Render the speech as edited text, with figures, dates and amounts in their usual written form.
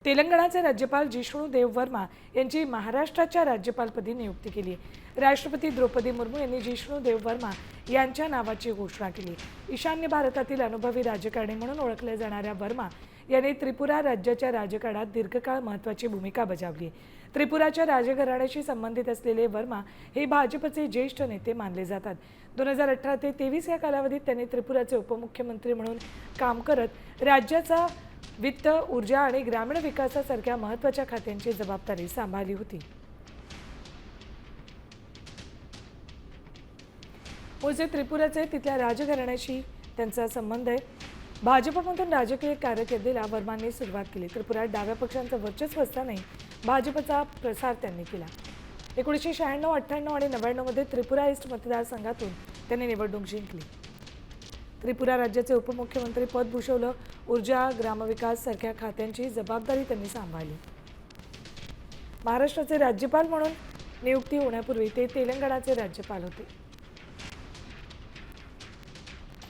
तेलंगणाचे राज्यपाल जिष्णू देव वर्मा यांची महाराष्ट्राच्या राज्यपालपदी नियुक्ती केली आहे। राष्ट्रपती द्रौपदी मुर्मू यांनी जिष्णू देव वर्मा यांच्या नावाची घोषणा केली। ईशान्य भारतातील अनुभवी राजकारणी म्हणून ओळखले जाणाऱ्या वर्मा यांनी त्रिपुरा राज्याच्या राजकारणात दीर्घकाळ महत्त्वाची भूमिका बजावली आहे। त्रिपुराच्या राजघराण्याशी संबंधित असलेले वर्मा हे भाजपचे ज्येष्ठ नेते मानले जातात। 2018 ते 23 या कालावधीत त्यांनी त्रिपुराचे उपमुख्यमंत्री म्हणून काम करत राज्याचा वित्त, ऊर्जा आणि ग्रामीण विकासासारख्या महत्त्वाच्या खात्यांची जबाबदारी सांभाळली होती। मूळचे त्रिपुराचे, तिथल्या राजघराण्याशी त्यांचा संबंध आहे। भाजपमधून राजकीय कारकिर्दीला वर्मांनी सुरुवात केली। त्रिपुरात डाव्या पक्षांचं वर्चस्व असतानाही भाजपचा प्रसार त्यांनी केला। 1996, 98 आणि 99 मध्ये त्रिपुरा ईस्ट मतदारसंघातून त्यांनी निवडणूक जिंकली। त्रिपुरा राज्याचे उपमुख्यमंत्री पद भूषवलं। ऊर्जा, ग्रामविकास सारख्या खात्यांची जबाबदारी त्यांनी सांभाळली। महाराष्ट्राचे राज्यपाल म्हणून नियुक्ती होण्यापूर्वी ते तेलंगणाचे राज्यपाल होते।